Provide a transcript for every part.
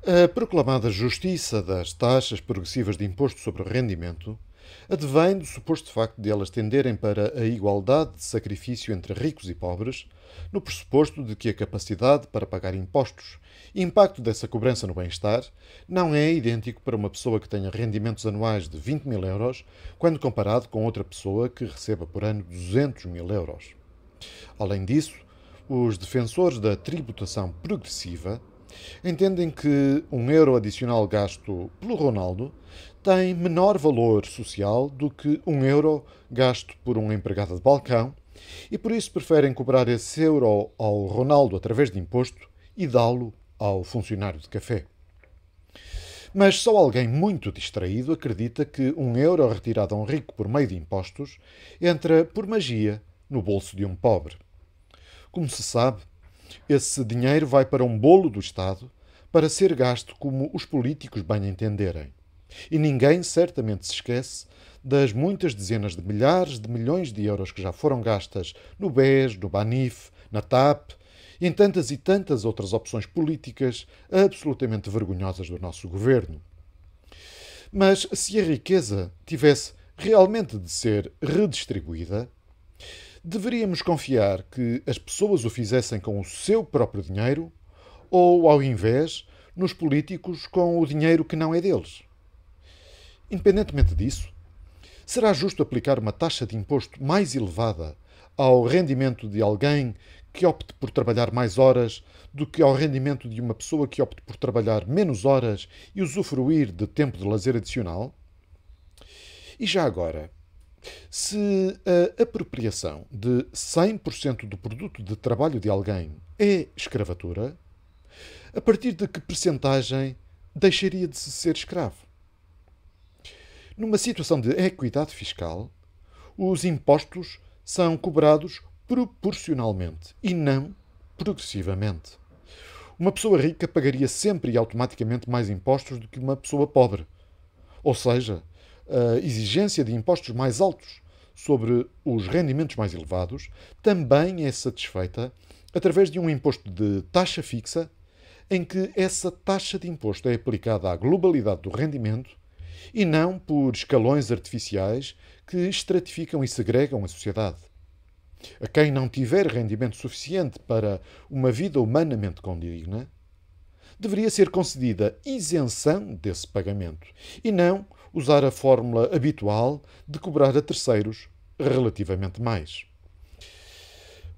A proclamada justiça das taxas progressivas de imposto sobre o rendimento advém do suposto facto de elas tenderem para a igualdade de sacrifício entre ricos e pobres, no pressuposto de que a capacidade para pagar impostos e impacto dessa cobrança no bem-estar não é idêntico para uma pessoa que tenha rendimentos anuais de 20 mil euros, quando comparado com outra pessoa que receba por ano 200 mil euros. Além disso, os defensores da tributação progressiva entendem que um euro adicional gasto pelo Ronaldo tem menor valor social do que um euro gasto por um empregado de balcão e por isso preferem cobrar esse euro ao Ronaldo através de imposto e dá-lo ao funcionário de café. Mas só alguém muito distraído acredita que um euro retirado a um rico por meio de impostos entra por magia no bolso de um pobre. Como se sabe, esse dinheiro vai para um bolo do Estado para ser gasto como os políticos bem entenderem. E ninguém certamente se esquece das muitas dezenas de milhares de milhões de euros que já foram gastas no BES, no BANIF, na TAP e em tantas e tantas outras opções políticas absolutamente vergonhosas do nosso governo. Mas se a riqueza tivesse realmente de ser redistribuída, deveríamos confiar que as pessoas o fizessem com o seu próprio dinheiro ou, ao invés, nos políticos com o dinheiro que não é deles? Independentemente disso, será justo aplicar uma taxa de imposto mais elevada ao rendimento de alguém que opte por trabalhar mais horas do que ao rendimento de uma pessoa que opte por trabalhar menos horas e usufruir de tempo de lazer adicional? E já agora, se a apropriação de 100% do produto de trabalho de alguém é escravatura, a partir de que percentagem deixaria de se ser escravo? Numa situação de equidade fiscal, os impostos são cobrados proporcionalmente e não progressivamente. Uma pessoa rica pagaria sempre e automaticamente mais impostos do que uma pessoa pobre. Ou seja, a exigência de impostos mais altos sobre os rendimentos mais elevados também é satisfeita através de um imposto de taxa fixa, em que essa taxa de imposto é aplicada à globalidade do rendimento e não por escalões artificiais que estratificam e segregam a sociedade. A quem não tiver rendimento suficiente para uma vida humanamente condigna, deveria ser concedida isenção desse pagamento e não usar a fórmula habitual de cobrar a terceiros relativamente mais.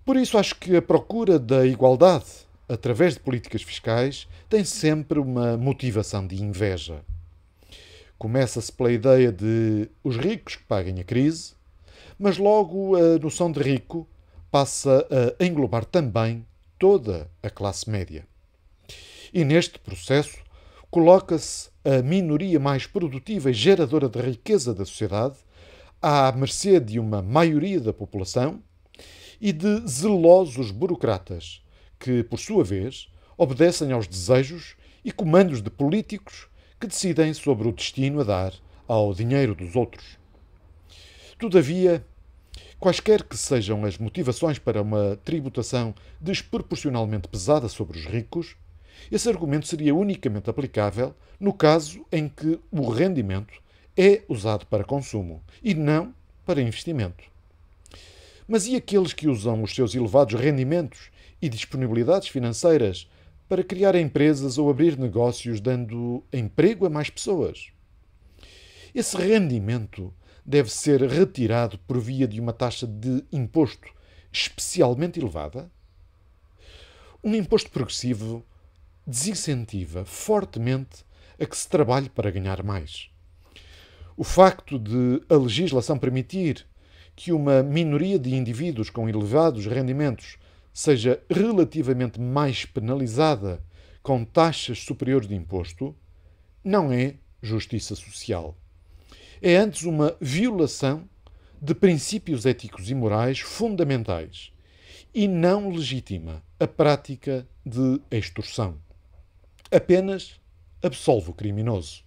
Por isso, acho que a procura da igualdade através de políticas fiscais tem sempre uma motivação de inveja. Começa-se pela ideia de os ricos que paguem a crise, mas logo a noção de rico passa a englobar também toda a classe média. E neste processo coloca-se a minoria mais produtiva e geradora de riqueza da sociedade à mercê de uma maioria da população e de zelosos burocratas que, por sua vez, obedecem aos desejos e comandos de políticos que decidem sobre o destino a dar ao dinheiro dos outros. Todavia, quaisquer que sejam as motivações para uma tributação desproporcionalmente pesada sobre os ricos, esse argumento seria unicamente aplicável no caso em que o rendimento é usado para consumo e não para investimento. Mas e aqueles que usam os seus elevados rendimentos e disponibilidades financeiras para criar empresas ou abrir negócios dando emprego a mais pessoas? Esse rendimento deve ser retirado por via de uma taxa de imposto especialmente elevada? Um imposto progressivo desincentiva fortemente a que se trabalhe para ganhar mais. O facto de a legislação permitir que uma minoria de indivíduos com elevados rendimentos seja relativamente mais penalizada com taxas superiores de imposto não é justiça social. É antes uma violação de princípios éticos e morais fundamentais e não legitima a prática de extorsão. Apenas absolve o criminoso.